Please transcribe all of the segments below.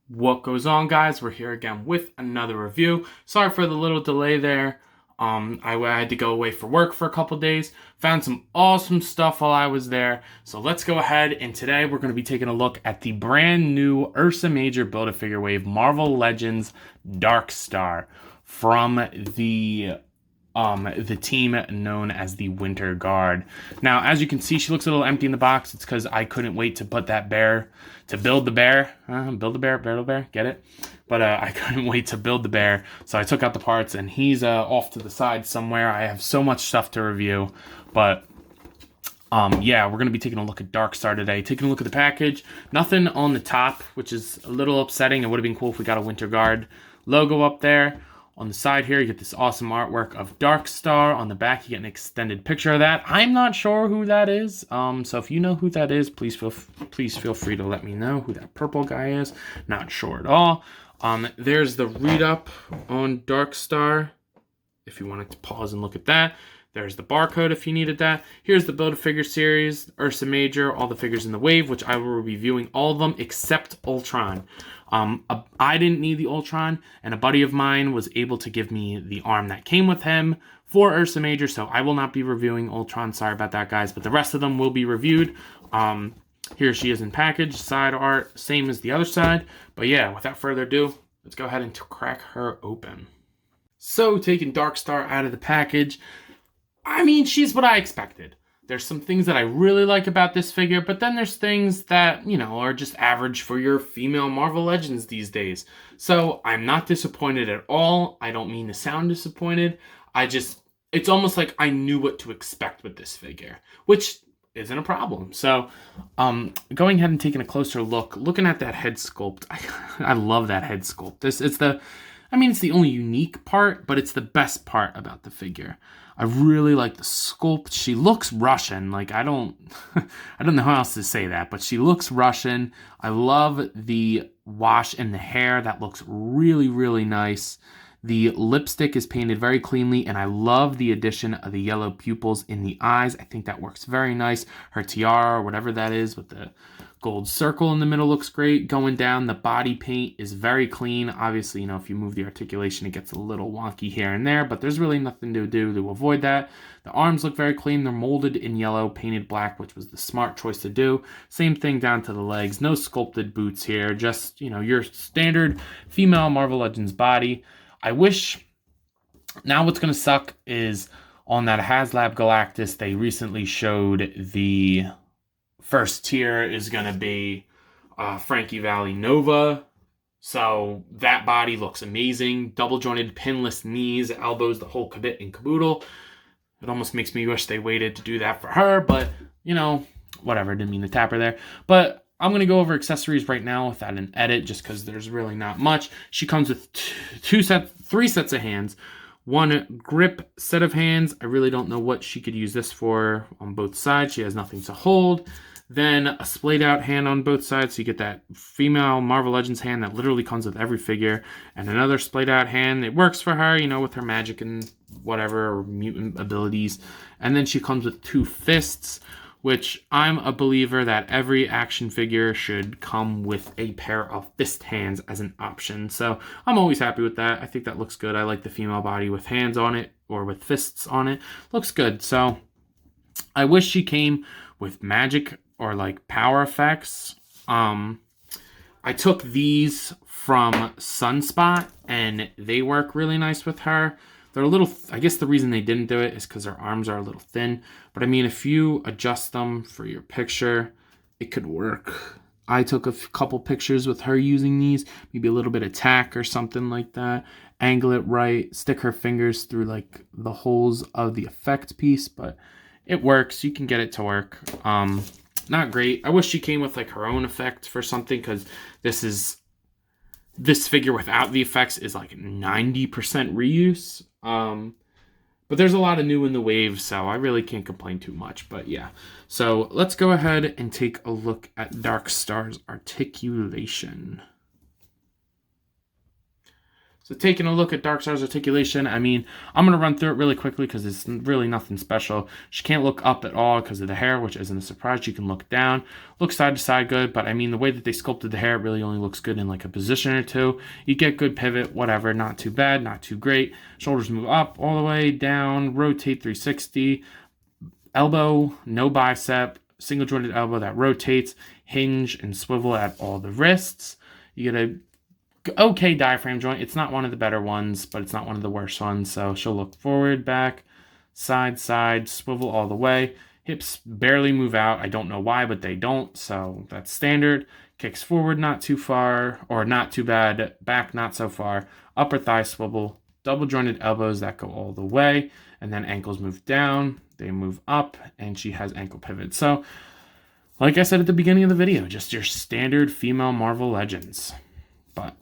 What goes on, guys? We're here again with another review. Sorry for the little delay there. I had to go away for work for a couple days. Found some awesome stuff while I was there. So let's go ahead, and today we're going to be taking a look at the brand new Ursa Major Build-A-Figure Wave Marvel Legends Darkstar from the team known as the Winter Guard. Now, as you can see, she looks a little empty in the box. It's because I couldn't wait to put that bear, to build the bear. Build the bear, bear, get it? But I couldn't wait to build the bear, so I took out the parts, and he's off to the side somewhere. I have so much stuff to review, but yeah, we're going to be taking a look at Darkstar today. Taking a look at the package. Nothing on the top, which is a little upsetting. It would have been cool if we got a Winter Guard logo up there. On the side here, you get this awesome artwork of Darkstar. On the back, you get an extended picture of that. I'm not sure who that is. So if you know who that is, please feel free to let me know who that purple guy is. Not sure at all. There's the read-up on Darkstar, if you wanted to pause and look at that. There's the barcode if you needed that. Here's the Build-A-Figure series, Ursa Major, all the figures in the wave, which I will be reviewing all of them except Ultron. I didn't need the Ultron, and a buddy of mine was able to give me the arm that came with him for Ursa Major, so I will not be reviewing Ultron. Sorry about that, guys, but the rest of them will be reviewed. Here she is in package, side art, same as the other side. But yeah, without further ado, let's go ahead and crack her open. So, taking Darkstar out of the package, I mean, she's what I expected. There's some things that I really like about this figure, but then there's things that, you know, are just average for your female Marvel Legends these days. So I'm not disappointed at all. I don't mean to sound disappointed. It's almost like I knew what to expect with this figure, which isn't a problem. So going ahead and taking a closer look, looking at that head sculpt, I love that head sculpt. It's the only unique part, but it's the best part about the figure. I really like the sculpt. She looks Russian. Like, I don't know how else to say that, but she looks Russian. I love the wash in the hair. That looks really, really nice. The lipstick is painted very cleanly, and I love the addition of the yellow pupils in the eyes. I think that works very nice. Her tiara, or whatever that is, with the gold circle in the middle looks great. Going down, the body paint is very clean. Obviously, you know, if you move the articulation, it gets a little wonky here and there, but there's really nothing to do to avoid that. The arms look very clean. They're molded in yellow, painted black, which was the smart choice to do. Same thing down to the legs. No sculpted boots here. Just, you know, your standard female Marvel Legends body. I wish... Now what's going to suck is on that HasLab Galactus, they recently showed the first tier is going to be Frankie Valli Nova. So that body looks amazing. Double jointed pinless knees, elbows, the whole kit and caboodle. It almost makes me wish they waited to do that for her, but you know, whatever. Didn't mean to tap her there. But I'm going to go over accessories right now without an edit, just because there's really not much. She comes with three sets of hands. One grip set of hands. I really don't know what she could use this for on both sides. She has nothing to hold. Then a splayed out hand on both sides, so you get that female Marvel Legends hand that literally comes with every figure. And another splayed out hand. It works for her, you know, with her magic and whatever, or mutant abilities. And then she comes with two fists, which I'm a believer that every action figure should come with a pair of fist hands as an option. So I'm always happy with that. I think that looks good. I like the female body with hands on it or with fists on it. Looks good. So I wish she came with magic or like power effects. I took these from Sunspot and they work really nice with her. They're a little, I guess the reason they didn't do it is because her arms are a little thin. But I mean, if you adjust them for your picture, it could work. I took a couple pictures with her using these, maybe a little bit of tack or something like that. Angle it right, stick her fingers through like the holes of the effect piece, but it works. You can get it to work. Not great. I wish she came with like her own effect for something, because this figure without the effects is like 90% reuse. But there's a lot of new in the wave, so I really can't complain too much. But yeah, so let's go ahead and take a look at Darkstar's articulation. So taking a look at Darkstar's articulation, I mean, I'm going to run through it really quickly because it's really nothing special. She can't look up at all because of the hair, which isn't a surprise. She can look down, look side to side good, but I mean, the way that they sculpted the hair really only looks good in like a position or two. You get good pivot, whatever, not too bad, not too great. Shoulders move up all the way, down, rotate 360, elbow, no bicep, single jointed elbow that rotates, hinge and swivel at all the wrists. You get a okay diaphragm joint. It's not one of the better ones, but it's not one of the worst ones. So she'll look forward, back, side, swivel all the way. Hips barely move out. I don't know why, but they don't. So that's standard. Kicks forward, not too far, or not too bad. Back, not so far. Upper thigh swivel. Double jointed elbows that go all the way. And then ankles move down. They move up, and she has ankle pivot. So, like I said at the beginning of the video, just your standard female Marvel Legends. But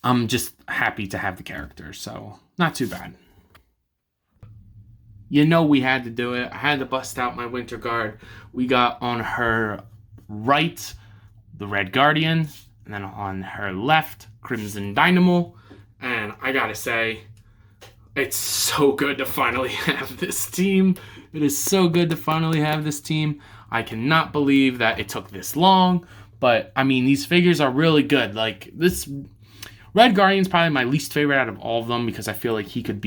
I'm just happy to have the character, so not too bad. You know we had to do it. I had to bust out my Winter Guard. We got on her right, the Red Guardian, and then on her left, Crimson Dynamo. And I gotta say, it's so good to finally have this team. It is so good to finally have this team. I cannot believe that it took this long, but I mean, these figures are really good. Like this Red Guardian's probably my least favorite out of all of them because I feel like he could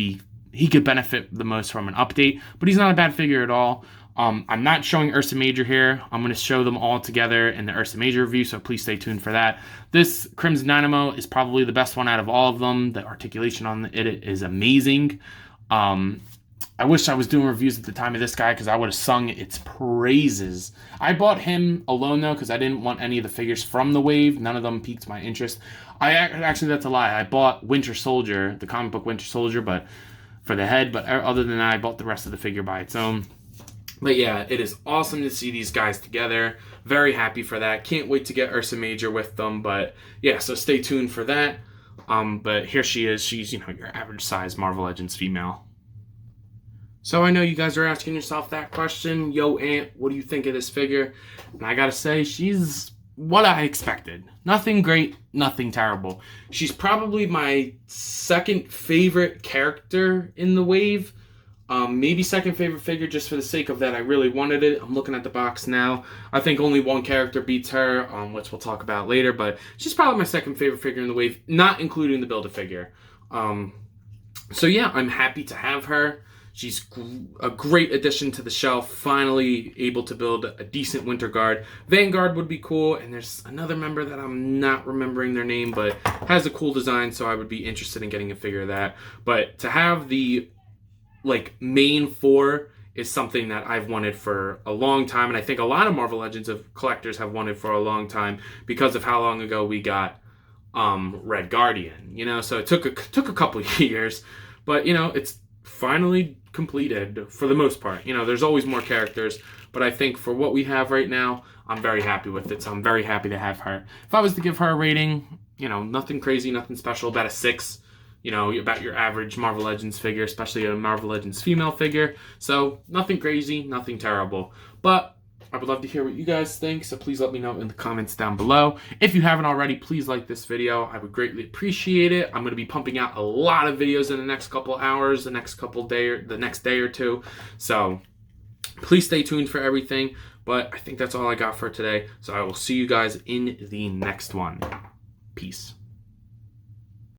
benefit the most from an update, but he's not a bad figure at all. I'm not showing Ursa Major here. I'm going to show them all together in the Ursa Major review, so please stay tuned for that. This Crimson Dynamo is probably the best one out of all of them. The articulation on it is amazing. I wish I was doing reviews at the time of this guy because I would have sung its praises. I bought him alone, though, because I didn't want any of the figures from the wave. None of them piqued my interest. Actually, that's a lie. I bought Winter Soldier, the comic book Winter Soldier, but for the head. But other than that, I bought the rest of the figure by its own. But yeah, it is awesome to see these guys together. Very happy for that. Can't wait to get Ursa Major with them. But yeah, so stay tuned for that. But here she is. She's, your average size Marvel Legends female. So I know you guys are asking yourself that question. Yo, Aunt, what do you think of this figure? And I gotta say, she's what I expected. Nothing great, nothing terrible. She's probably my second favorite character in the wave. Maybe second favorite figure just for the sake of that I really wanted it. I'm looking at the box now. I think only one character beats her, which we'll talk about later. But she's probably my second favorite figure in the wave, not including the Build-A-Figure. So yeah, I'm happy to have her. She's a great addition to the shelf, finally able to build a decent Winter Guard. Vanguard would be cool, and there's another member that I'm not remembering their name, but has a cool design, so I would be interested in getting a figure of that. But to have the main four is something that I've wanted for a long time, and I think a lot of Marvel Legends collectors have wanted for a long time because of how long ago we got Red Guardian, so it took a couple years, but it's finally completed for the most part. There's always more characters, but I think for what we have right now, I'm very happy with it, so I'm very happy to have her. If I was to give her a rating, nothing crazy, nothing special, about a 6, about your average Marvel Legends figure, especially a Marvel Legends female figure. So nothing crazy, nothing terrible, but I would love to hear what you guys think, so please let me know in the comments down below. If you haven't already, please like this video. I would greatly appreciate it. I'm going to be pumping out a lot of videos in the next couple hours, the next day or two. So please stay tuned for everything. But I think that's all I got for today. So I will see you guys in the next one. Peace.